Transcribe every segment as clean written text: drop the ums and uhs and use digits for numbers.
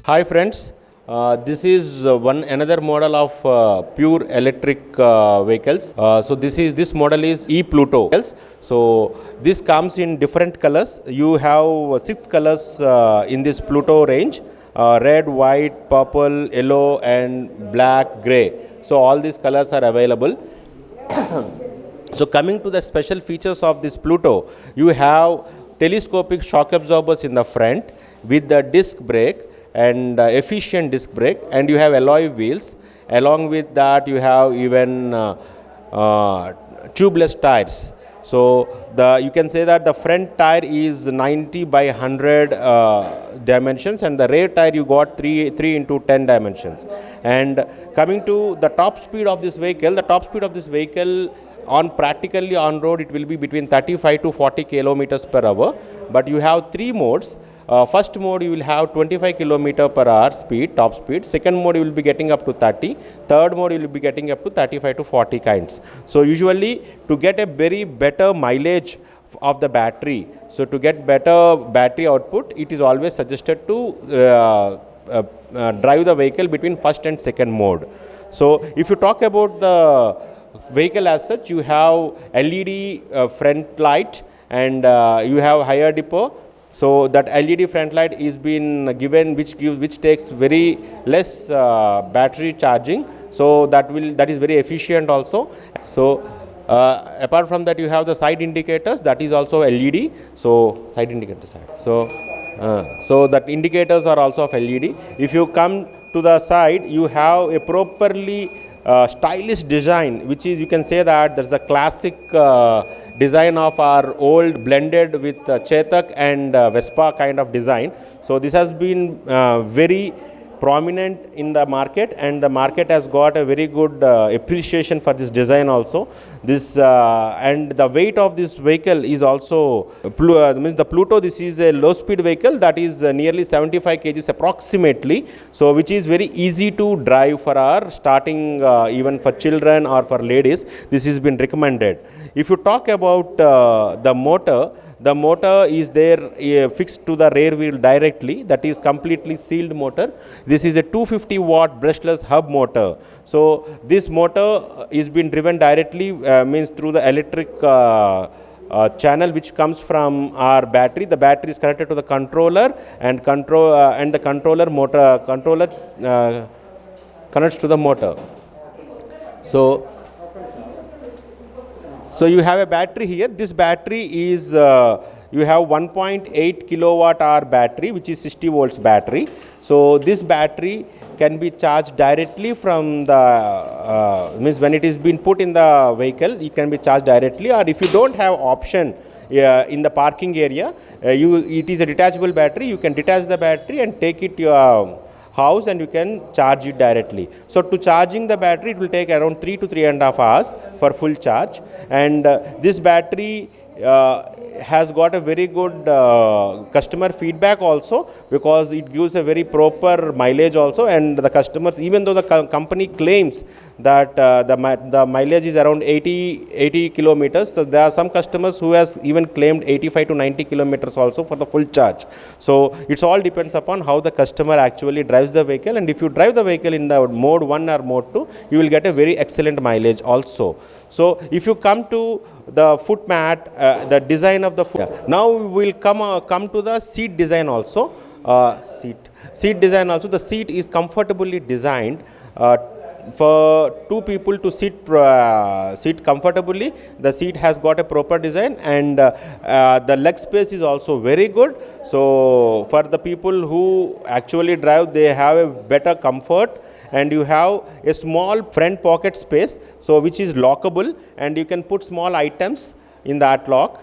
Hi friends, this is one another model of pure electric vehicles. So this model is e-Pluto. So this comes in different colors. You have 6 colors in this Pluto range: red, white, purple, yellow, and black, gray. So all these colors are available. So coming to the special features of this Pluto, you have telescopic shock absorbers in the front with the disc brake and efficient disc brake, and you have alloy wheels. Along with that, you have even tubeless tires. So you can say that the front tire is 90 by 100 dimensions, and the rear tire you got 3 into 10 dimensions. And coming to the top speed of this vehicle, practically on road it will be between 35 to 40 kilometers per hour. But you have 3 modes. First mode you will have 25 kilometer per hour speed, top speed. Second mode you will be getting up to 30. Third mode you will be getting up to 35 to 40 kinds. So usually to get a very better mileage of the battery, so to get better battery output, it is always suggested to drive the vehicle between first and second mode. So if you talk about the vehicle as such, you have LED front light, and you have higher depot. So that LED front light is been given, which takes very less battery charging. So that is very efficient also. So apart from that, you have the side indicators, that is also LED. So side indicators. So that indicators are also of LED. If you come to the side, you have a properly stylish design, which is, you can say that there's a classic design of our old blended with Chetak and Vespa kind of design. So this has been very prominent in the market, and the market has got a very good appreciation for this design also. This and the weight of this vehicle is also means the Pluto. This is a low speed vehicle that is nearly 75 kgs approximately, so which is very easy to drive for our starting, even for children or for ladies. This has been recommended. If you talk about the motor is there fixed to the rear wheel directly. That is completely sealed motor. This is a 250 watt brushless hub motor. So this motor is being driven directly, means through the electric channel which comes from our battery. The battery is connected to the controller, and the controller connects to the motor. So you have a battery here. This battery is, you have 1.8 kilowatt hour battery, which is 60 volts battery. So this battery can be charged directly from the, means when it is being put in the vehicle, it can be charged directly. Or if you don't have option in the parking area, it is a detachable battery. You can detach the battery and take it to your house, and you can charge it directly. So to charging the battery, it will take around 3 to 3.5 hours for full charge. And this battery has got a very good customer feedback also, because it gives a very proper mileage also. And the customers, even though the company claims that the mileage is around 80 kilometers, so there are some customers who has even claimed 85 to 90 kilometers also for the full charge. So it's all depends upon how the customer actually drives the vehicle. And if you drive the vehicle in the mode 1 or mode 2, you will get a very excellent mileage also. So if you come to the foot mat, the design of the foot. Now we will come to the seat design also. Seat design also. The seat is comfortably designed for 2 people to sit comfortably. The seat has got a proper design, and the leg space is also very good. So for the people who actually drive, they have a better comfort. And you have a small front pocket space, so which is lockable, and you can put small items in that lock,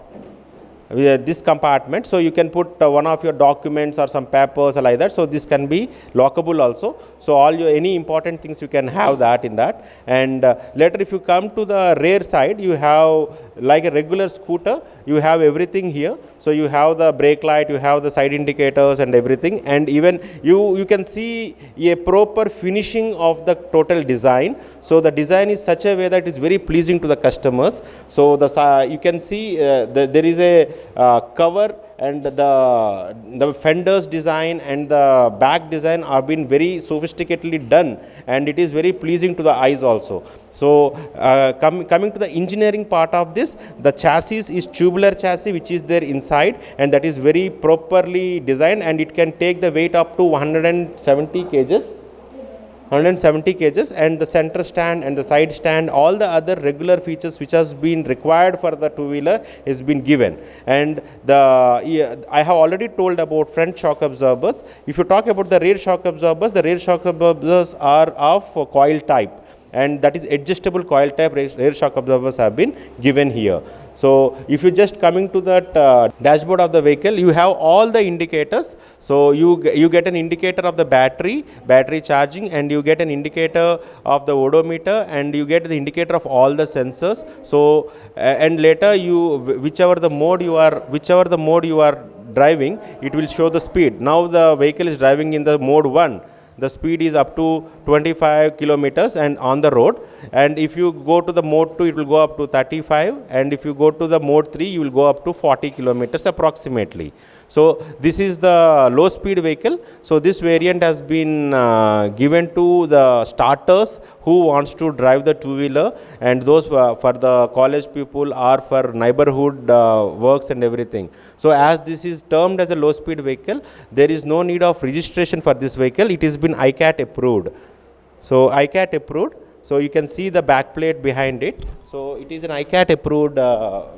this compartment. So you can put one of your documents or some papers or like that. So this can be lockable also. So all your any important things you can have that in that. And later, if you come to the rear side, you have like a regular scooter. You have everything here. So you have the brake light, you have the side indicators and everything, and even you can see a proper finishing of the total design. So the design is such a way that it is very pleasing to the customers. So you can see there is a cover and the fenders design and the back design are been very sophisticatedly done, and it is very pleasing to the eyes also. So coming to the engineering part of this, the chassis is tubular chassis which is there inside, and that is very properly designed, and it can take the weight up to 170 kgs. 170 kgs, and the center stand and the side stand, all the other regular features which has been required for the two-wheeler is been given. And I have already told about front shock absorbers. If you talk about the rear shock absorbers, the rear shock absorbers are of coil type, and that is adjustable coil type rear shock absorbers have been given here. So if you just coming to that dashboard of the vehicle, you have all the indicators. So you get an indicator of the battery charging, and you get an indicator of the odometer, and you get the indicator of all the sensors. So and later whichever the mode you are driving, it will show the speed. Now the vehicle is driving in the mode 1. The speed is up to 25 kilometers and on the road, and if you go to the mode 2, it will go up to 35, and if you go to the mode 3, you will go up to 40 kilometers approximately. So this is the low speed vehicle. So this variant has been given to the starters who wants to drive the two-wheeler, and those for the college people or for neighborhood works and everything. So as this is termed as a low speed vehicle, there is no need of registration for this vehicle. It has been ICAT approved. So ICAT approved. So you can see the back plate behind it. So it is an ICAT approved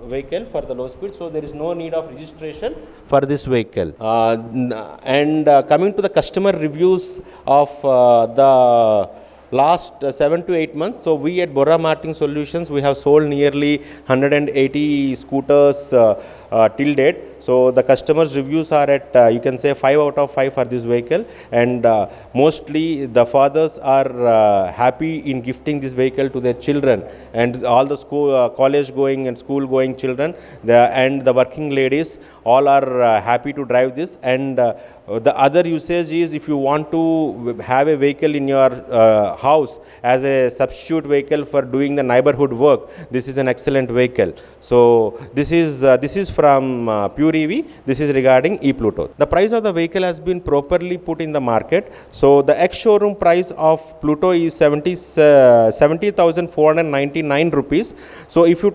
vehicle for the low speed. So there is no need of registration for this vehicle. Coming to the customer reviews of the last 7 to 8 months. So we at Borra Marketing Solutions, we have sold nearly 180 scooters till date. So the customers reviews are at you can say 5 out of 5 for this vehicle, and mostly the fathers are happy in gifting this vehicle to their children, and all the school college going and school going children, and the working ladies all are happy to drive this. And the other usage is, if you want to have a vehicle in your house as a substitute vehicle for doing the neighborhood work, this is an excellent vehicle. So this is from Pure EV. This is regarding ePluto. The price of the vehicle has been properly put in the market. So the ex-showroom price of Pluto is 70,499 rupees. So if you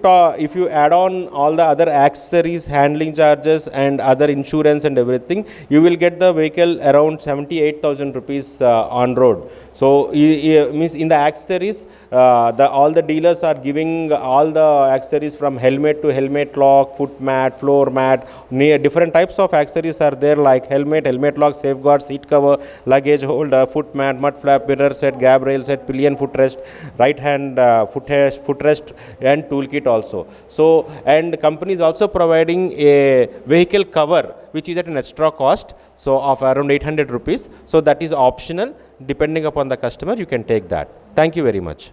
add on all the other accessories, handling charges and other insurance and everything, you will get the vehicle around 78,000 rupees on road. So means in the accessories, all the dealers are giving all the accessories from helmet to helmet lock, foot mat, floor mat. Different types of accessories are there, like helmet lock, safeguard, seat cover, luggage holder, foot mat, mud flap, mirror set, gab rail set, pillion footrest, right hand footrest, and toolkit also. So, and company is also providing a vehicle cover which is at an extra cost, so of around 800 rupees. So that is optional. Depending upon the customer, you can take that. Thank you very much.